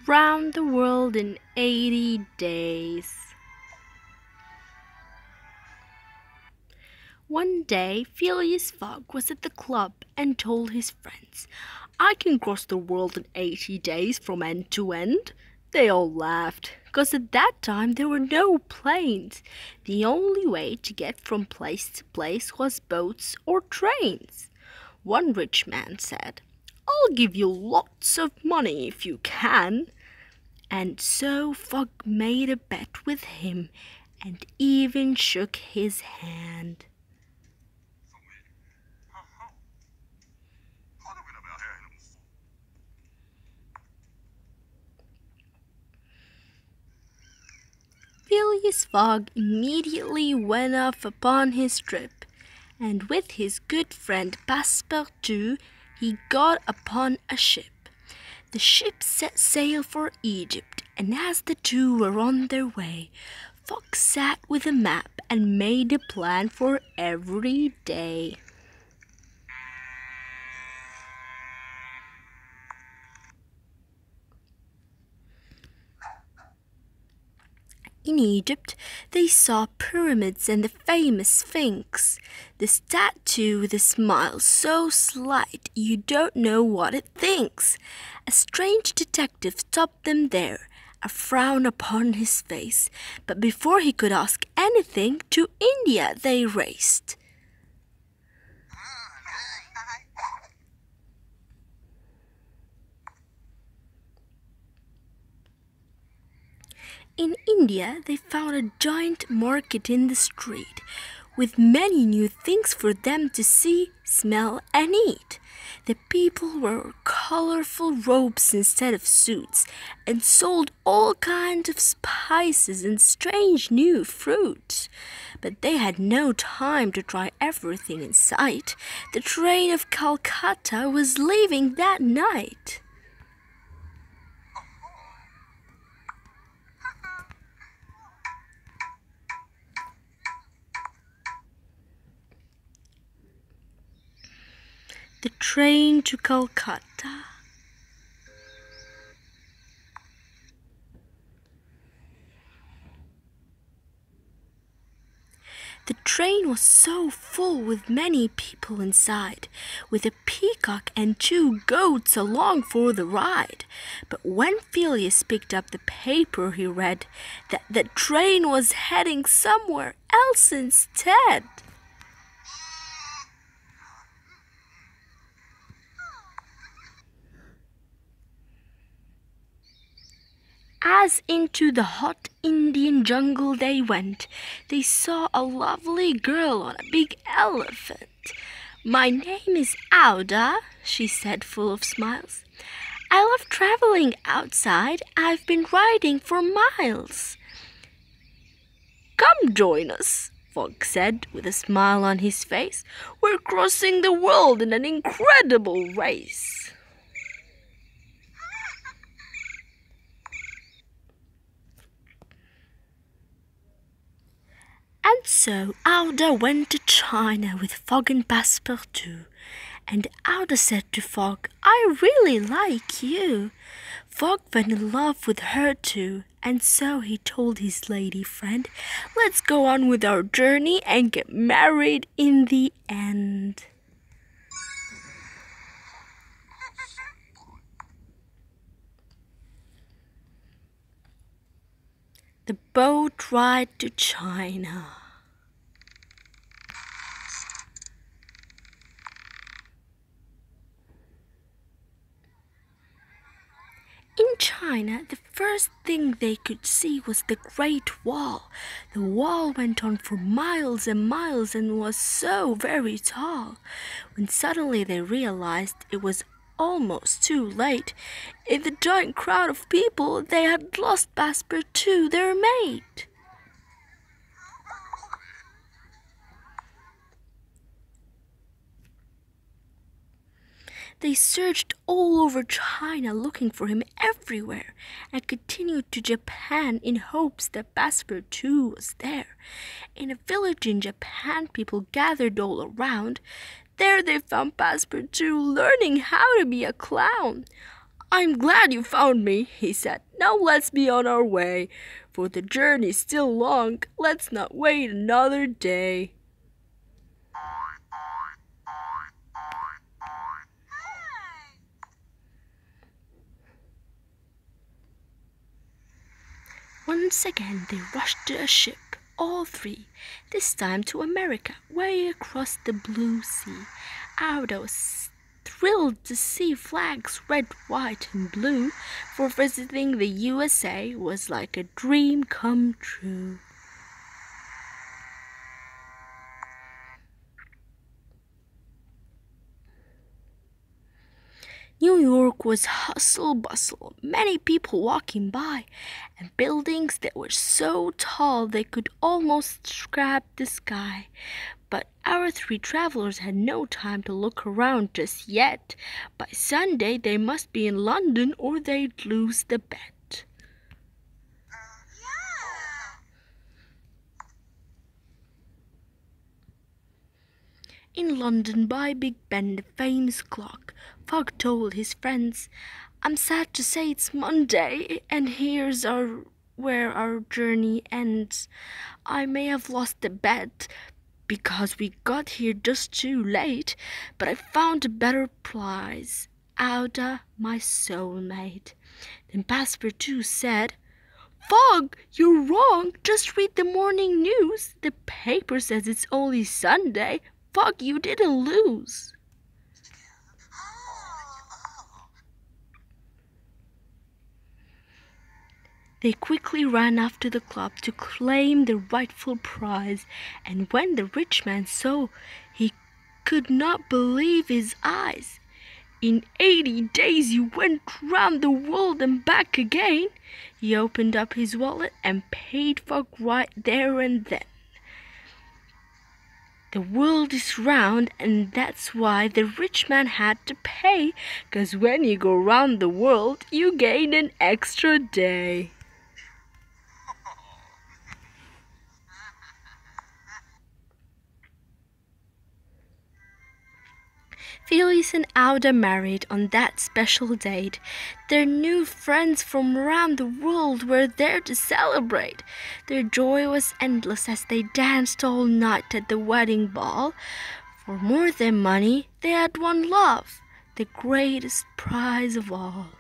Round the world in 80 days. One day, Phileas Fogg was at the club and told his friends, "I can cross the world in 80 days from end to end." They all laughed, because at that time there were no planes. The only way to get from place to place was boats or trains. One rich man said, "I'll give you lots of money if you can." And so Fogg made a bet with him and even shook his hand. Phileas Fogg immediately went off upon his trip, and with his good friend Passepartout he got upon a ship. The ship set sail for Egypt, and as the two were on their way, Fogg sat with a map and made a plan for every day. In Egypt, they saw pyramids and the famous Sphinx, the statue with a smile so slight you don't know what it thinks. A strange detective stopped them there, a frown upon his face, but before he could ask anything, to India they raced. In India, they found a giant market in the street, with many new things for them to see, smell, and eat. The people wore colorful robes instead of suits, and sold all kinds of spices and strange new fruits. But they had no time to try everything in sight. The train of Calcutta was leaving that night. The train to Calcutta. The train was so full with many people inside, with a peacock and 2 goats along for the ride. But when Phileas picked up the paper, he read that the train was heading somewhere else instead. As into the hot Indian jungle they went, they saw a lovely girl on a big elephant. "My name is Auda," she said, full of smiles. "I love traveling outside. I've been riding for miles." "Come join us," Fogg said, with a smile on his face. "We're crossing the world in an incredible race." And so Auda went to China with Fogg and Passepartout, and Auda said to Fogg, "I really like you." Fogg fell in love with her too, and so he told his lady friend, "Let's go on with our journey and get married in the end." The boat ride to China. In China, the first thing they could see was the Great Wall. The wall went on for miles and miles and was so very tall. When suddenly they realized it was almost too late. In the giant crowd of people, they had lost Passepartout, their mate. They searched all over China looking for him everywhere and continued to Japan in hopes that Passepartout was there. In a village in Japan, people gathered all around. There they found Passepartout learning how to be a clown. I'm glad you found me, he said. Now let's be on our way, for the journey's still long. Let's not wait another day. Once again they rushed to a ship, all three, this time to America, way across the blue sea. Ada was thrilled to see flags red, white, and blue, for visiting the USA was like a dream come true. New York was hustle bustle, many people walking by, and buildings that were so tall they could almost scrap the sky. But our three travelers had no time to look around just yet. By Sunday they must be in London or they'd lose the bet. In London, by Big Ben, the famous clock, Fogg told his friends, "I'm sad to say it's Monday, and where our journey ends. I may have lost the bet because we got here just too late, but I found a better prize, Auda, my soulmate." Then Passepartout said, "Fogg, you're wrong. Just read the morning news. The paper says it's only Sunday. Fogg, you didn't lose." They quickly ran off to the club to claim the rightful prize, and when the rich man saw, he could not believe his eyes. "In 80 days you went round the world and back again." He opened up his wallet and paid Fogg right there and then. The world is round, and that's why the rich man had to pay, 'cause when you go round the world, you gain an extra day. Felix and Auda married on that special date. Their new friends from around the world were there to celebrate. Their joy was endless as they danced all night at the wedding ball. For more than money, they had won love, the greatest prize of all.